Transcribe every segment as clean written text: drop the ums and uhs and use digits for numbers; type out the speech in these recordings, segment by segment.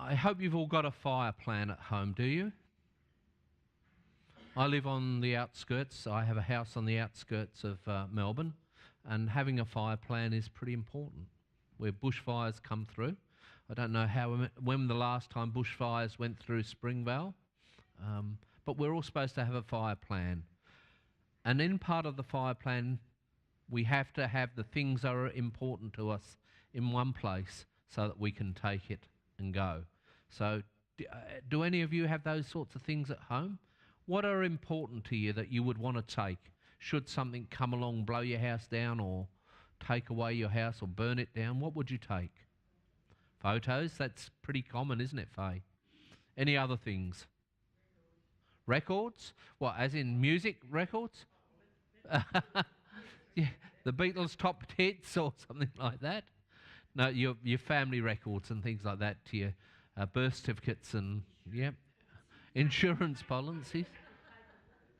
I hope you've all got a fire plan at home, do you? I live on the outskirts. I have a house on the outskirts of Melbourne, and having a fire plan is pretty important. Where bushfires come through, I don't know when the last time bushfires went through Springvale, but we're all supposed to have a fire plan. And in part of the fire plan, we have to have the things that are important to us in one place so that we can take it and go. So do any of you have those sorts of things at home? What are important to you that you would want to take? Should something come along, blow your house down or take away your house or burn it down, what would you take? Photos? That's pretty common, isn't it, Faye? Any other things? Records? What, as in music records? Yeah, the Beatles' top hits or something like that? No, your family records and things like that, to your birth certificates and, yeah, insurance policies,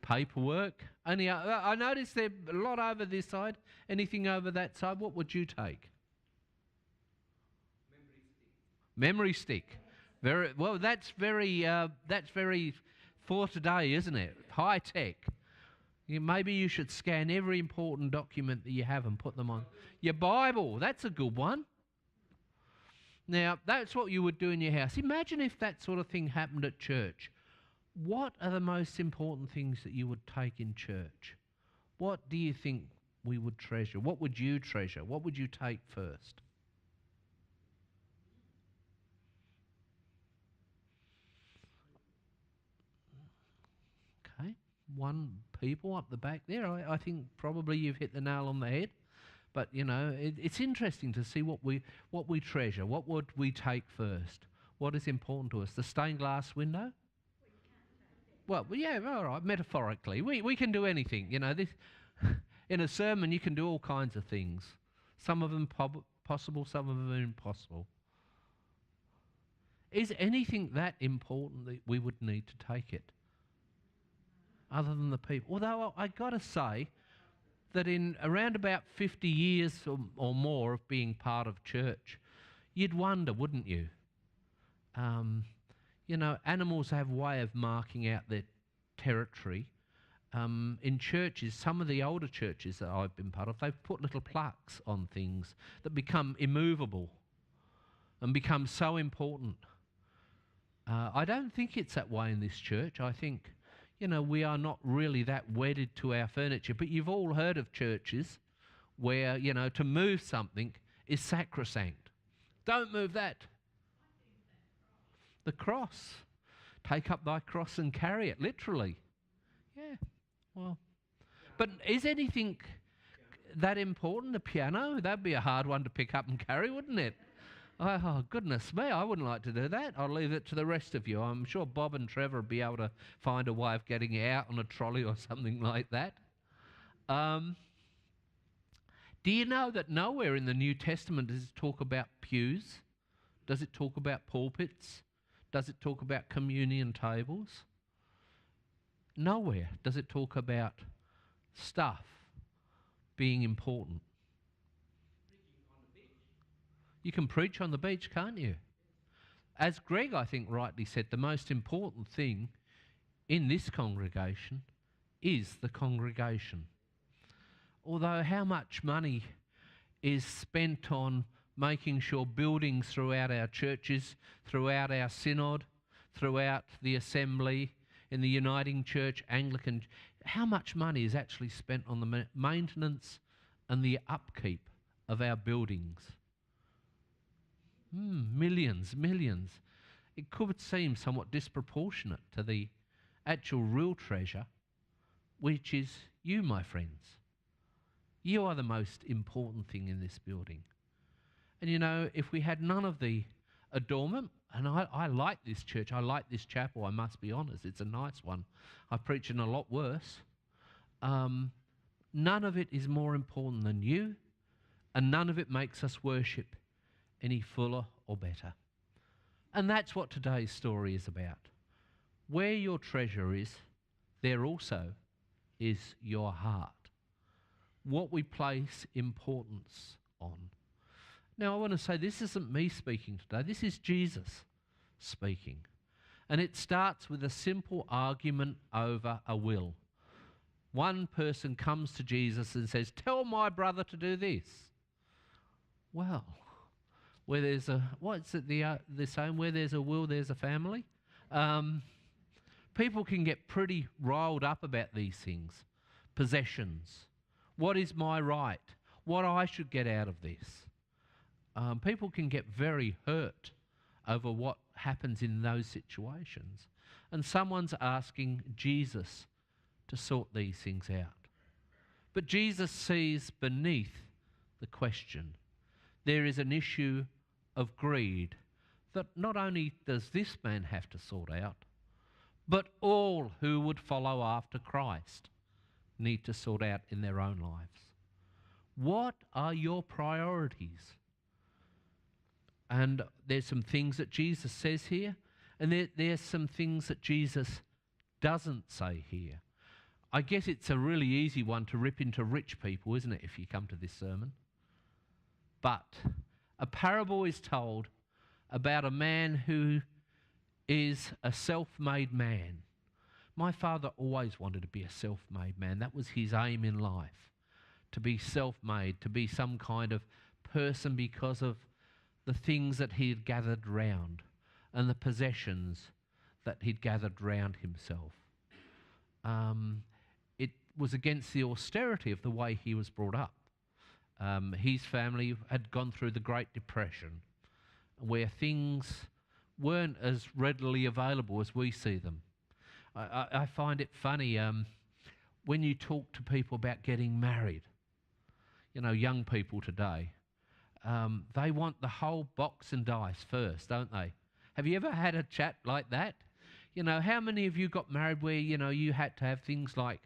paperwork. Only I noticed there a lot over this side. Anything over that side, what would you take? Memory stick. Very well. That's very for today, isn't it? High tech. Maybe you should scan every important document that you have and put them on. Your Bible. That's a good one. Now, that's what you would do in your house. Imagine if that sort of thing happened at church. What are the most important things that you would take in church? What do you think we would treasure? What would you treasure? What would you take first? Okay, one people up the back there. I think probably you've hit the nail on the head. But, you know, it's interesting to see what we treasure. What would we take first? What is important to us? The stained glass window? Well, yeah, all right, metaphorically. We can do anything. You know, this, in a sermon you can do all kinds of things. Some of them possible, some of them impossible. Is anything that important that we would need to take it? Other than the people. Although I got to say that in around about 50 years or more of being part of church, you'd wonder, wouldn't you? You know, animals have a way of marking out their territory. In churches, some of the older churches that I've been part of, they've put little plaques on things that become immovable and become so important. I don't think it's that way in this church. I think, you know, we are not really that wedded to our furniture. But you've all heard of churches where, you know, to move something is sacrosanct. Don't move that. The cross. Take up thy cross and carry it, literally. Yeah, well. But is anything that important? The piano? That'd be a hard one to pick up and carry, wouldn't it? Oh, goodness me, I wouldn't like to do that. I'll leave it to the rest of you. I'm sure Bob and Trevor will be able to find a way of getting it out on a trolley or something like that. Do you know that nowhere in the New Testament does it talk about pews? Does it talk about pulpits? Does it talk about communion tables? Nowhere does it talk about stuff being important. You can preach on the beach, can't you? As Greg, I think, rightly said, the most important thing in this congregation is the congregation. Although how much money is spent on making sure buildings throughout our churches, throughout our synod, throughout the assembly, in the Uniting Church, Anglican, how much money is actually spent on the maintenance and the upkeep of our buildings? Millions. It could seem somewhat disproportionate to the actual real treasure, which is you, my friends. You are the most important thing in this building. And you know, if we had none of the adornment, and I like this church, I like this chapel, I must be honest, it's a nice one. I preach in a lot worse. None of it is more important than you, and none of it makes us worship any fuller or better. And that's what today's story is about. Where your treasure is, there also is your heart. What we place importance on. Now I want to say this isn't me speaking today, this is Jesus speaking. And it starts with a simple argument over a will. One person comes to Jesus and says, "Tell my brother to do this." Well, where there's a, what's it the saying, where there's a will, there's a family? People can get pretty riled up about these things. Possessions. What is my right? What I should get out of this. People can get very hurt over what happens in those situations. And someone's asking Jesus to sort these things out. But Jesus sees beneath the question. There is an issue of greed that not only does this man have to sort out, but all who would follow after Christ need to sort out in their own lives. What are your priorities? And there's some things that Jesus says here, and there's some things that Jesus doesn't say here. I guess it's a really easy one to rip into rich people, isn't it, if you come to this sermon? But a parable is told about a man who is a self-made man. My father always wanted to be a self-made man. That was his aim in life, to be self-made, to be some kind of person because of the things that he had gathered round and the possessions that he'd gathered round himself. It was against the austerity of the way he was brought up. His family had gone through the Great Depression, where things weren't as readily available as we see them. I find it funny when you talk to people about getting married, young people today, they want the whole box and dice first, don't they? Have you ever had a chat like that? How many of you got married where, you had to have things like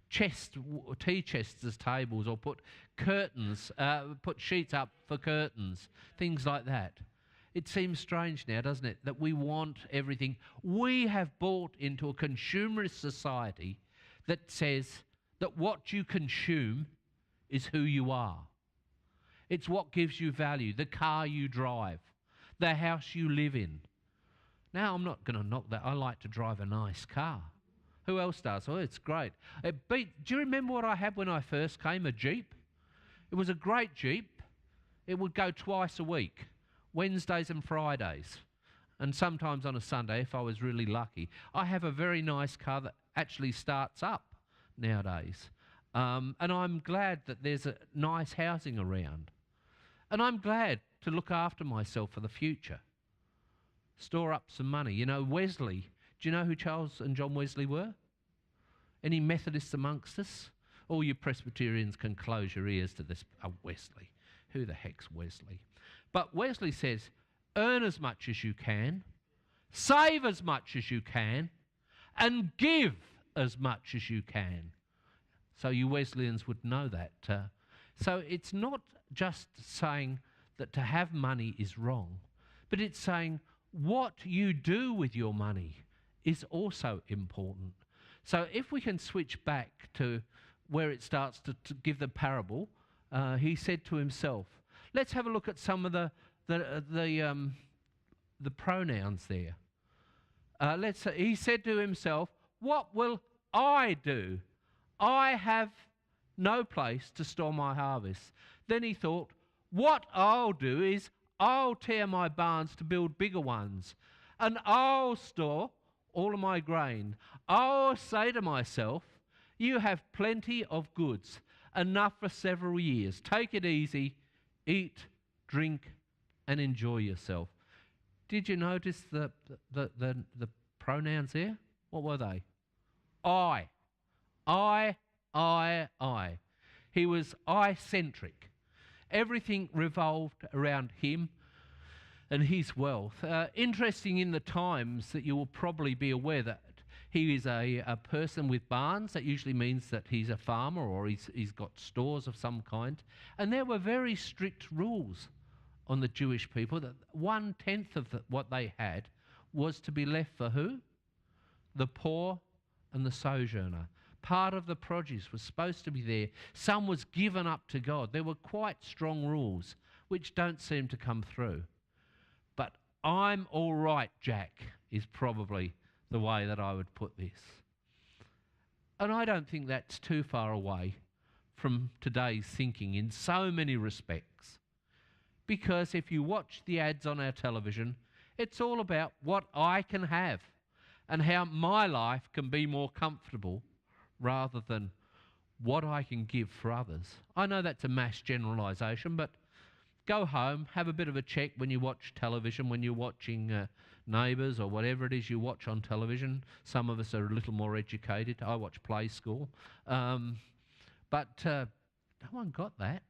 tea chests as tables, or put curtains, put sheets up for curtains, things like that? It seems strange now, doesn't it, that we want everything. We have bought into a consumerist society that says that what you consume is who you are. It's what gives you value, the car you drive, the house you live in. Now, I'm not going to knock that. I like to drive a nice car. Who else does? Oh, it's great. Do you remember what I had when I first came? A Jeep. It was a great Jeep. It would go twice a week, Wednesdays and Fridays, and sometimes on a Sunday if I was really lucky. I have a very nice car that actually starts up nowadays. And I'm glad that there's a nice housing around. And I'm glad to look after myself for the future. Store up some money. Wesley, do you know who Charles and John Wesley were? Any Methodists amongst us? All you Presbyterians can close your ears to this. Wesley. Who the heck's Wesley? But Wesley says, earn as much as you can, save as much as you can, and give as much as you can. So you Wesleyans would know that. So it's not just saying that to have money is wrong, but it's saying what you do with your money is also important. So if we can switch back to where it starts to give the parable, he said to himself, let's have a look at some of the pronouns there. He said to himself, what will I do? I have no place to store my harvest. Then he thought, what I'll do is I'll tear my barns to build bigger ones, and I'll store all of my grain. I'll say to myself, you have plenty of goods, enough for several years. Take it easy, eat, drink, and enjoy yourself. Did you notice the pronouns there? What were they? I. He was I-centric. Everything revolved around him and his wealth. Interesting in the times that you will probably be aware that he is a person with barns. That usually means that he's a farmer or he's got stores of some kind. And there were very strict rules on the Jewish people that 1/10 of what they had was to be left for who? The poor and the sojourner. Part of the produce was supposed to be there. Some was given up to God. There were quite strong rules which don't seem to come through. But I'm all right, Jack, is probably the way that I would put this. And I don't think that's too far away from today's thinking in so many respects. Because if you watch the ads on our television, it's all about what I can have and how my life can be more comfortable rather than what I can give for others. I know that's a mass generalisation, but go home, have a bit of a check when you watch television, when you're watching Neighbours or whatever it is you watch on television. Some of us are a little more educated. I watch Play School. But no one got that.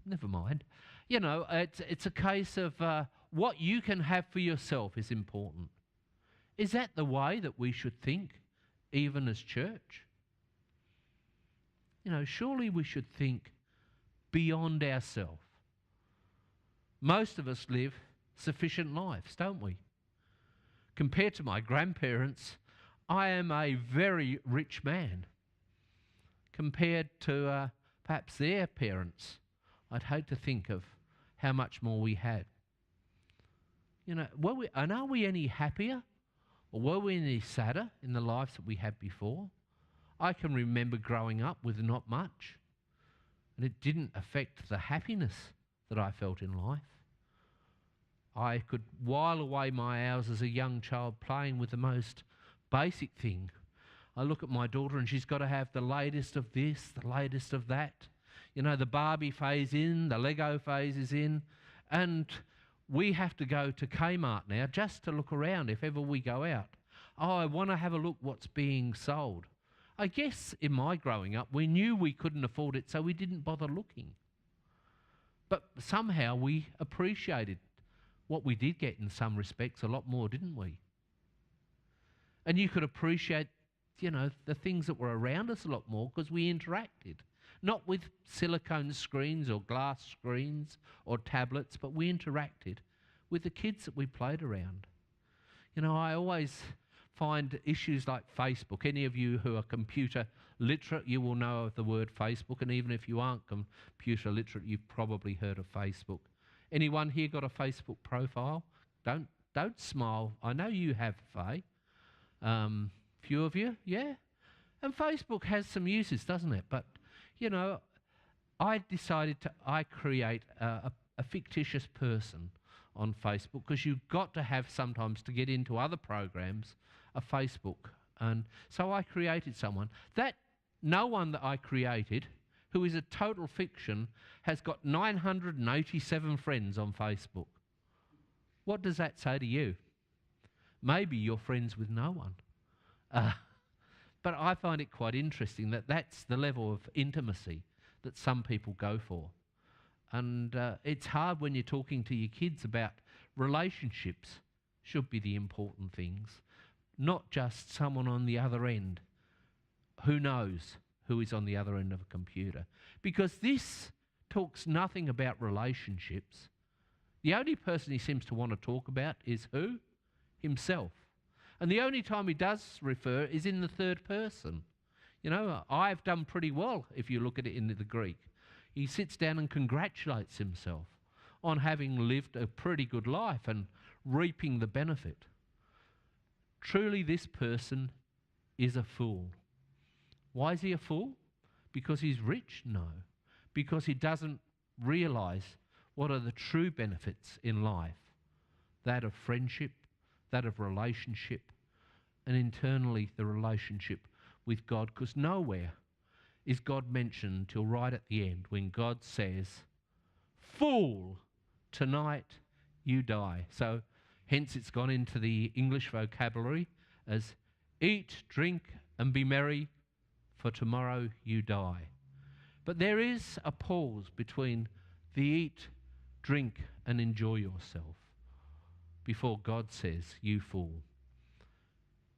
Never mind. You know, it's a case of what you can have for yourself is important. Is that the way that we should think, even as church? You know, surely we should think beyond ourselves. Most of us live sufficient lives, don't we? Compared to my grandparents, I am a very rich man. Compared to perhaps their parents, I'd hate to think of how much more we had. You know, are we any happier? Or were we any sadder in the lives that we had before? I can remember growing up with not much, and it didn't affect the happiness that I felt in life. I could while away my hours as a young child playing with the most basic thing. I look at my daughter and she's got to have the latest of this, the latest of that. You know, the Barbie phase in, the Lego phase is in, and we have to go to Kmart now just to look around if ever we go out. Oh, I want to have a look what's being sold. I guess in my growing up, we knew we couldn't afford it, so we didn't bother looking. But somehow we appreciated what we did get in some respects a lot more, didn't we? And you could appreciate, you know, the things that were around us a lot more because we interacted. Not with silicone screens or glass screens or tablets, but we interacted with the kids that we played around. You know, I always find issues like Facebook. Any of you who are computer literate, you will know of the word Facebook, and even if you aren't computer literate, you've probably heard of Facebook. Anyone here got a Facebook profile? Don't smile. I know you have, Faye. Few of you, yeah? And Facebook has some uses, doesn't it? But, you know, I decided I create a fictitious person on Facebook because you've got to have sometimes to get into other programs a Facebook. And so I created someone. That no one that I created, who is a total fiction, has got 987 friends on Facebook. What does that say to you? Maybe you're friends with no one. But I find it quite interesting that that's the level of intimacy that some people go for. And it's hard when you're talking to your kids about relationships should be the important things, not just someone on the other end. Who knows who is on the other end of a computer? Because this talks nothing about relationships. The only person he seems to want to talk about is who? Himself. And the only time he does refer is in the third person. You know, I've done pretty well if you look at it in the Greek. He sits down and congratulates himself on having lived a pretty good life and reaping the benefit. Truly, this person is a fool. Why is he a fool? Because he's rich? No. Because he doesn't realise what are the true benefits in life. That of friendship, that of relationship, and internally the relationship with God. Because nowhere is God mentioned till right at the end when God says, "Fool, tonight you die." So hence it's gone into the English vocabulary as eat, drink, and be merry, for tomorrow you die. But there is a pause between the eat, drink, and enjoy yourself before God says, "You fool."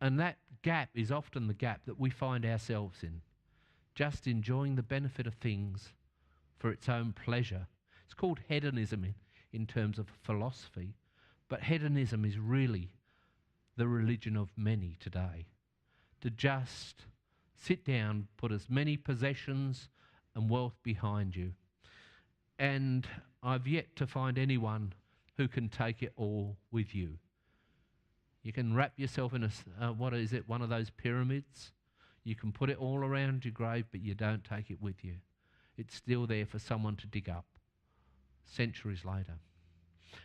And that gap is often the gap that we find ourselves in, just enjoying the benefit of things for its own pleasure. It's called hedonism in terms of philosophy, but hedonism is really the religion of many today. To just sit down, put as many possessions and wealth behind you. And I've yet to find anyone who can take it all with you. You can wrap yourself in one of those pyramids. You can put it all around your grave, but you don't take it with you. It's still there for someone to dig up centuries later.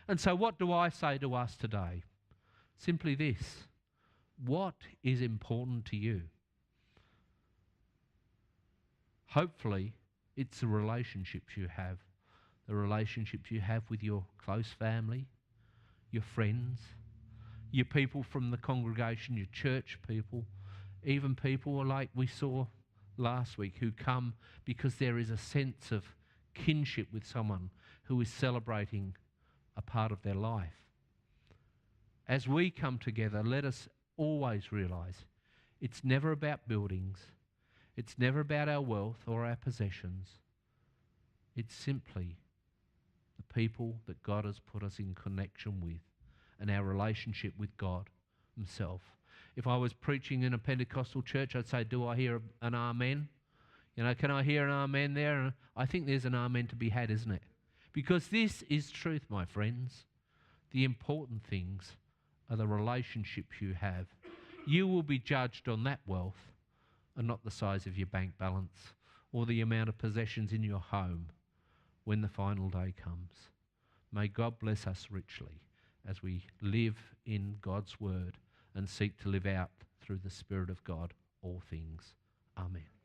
And so what do I say to us today? Simply this: what is important to you? Hopefully, it's the relationships you have. The relationships you have with your close family, your friends, your people from the congregation, your church people, even people like we saw last week who come because there is a sense of kinship with someone who is celebrating a part of their life. As we come together, let us always realise it's never about buildings, it's never about our wealth or our possessions. It's simply the people that God has put us in connection with and our relationship with God himself. If I was preaching in a Pentecostal church, I'd say, do I hear an amen? You know, can I hear an amen there? And I think there's an amen to be had, isn't it? Because this is truth, my friends. The important things are the relationships you have. You will be judged on that wealth and not the size of your bank balance or the amount of possessions in your home when the final day comes. May God bless us richly as we live in God's word and seek to live out through the Spirit of God all things. Amen.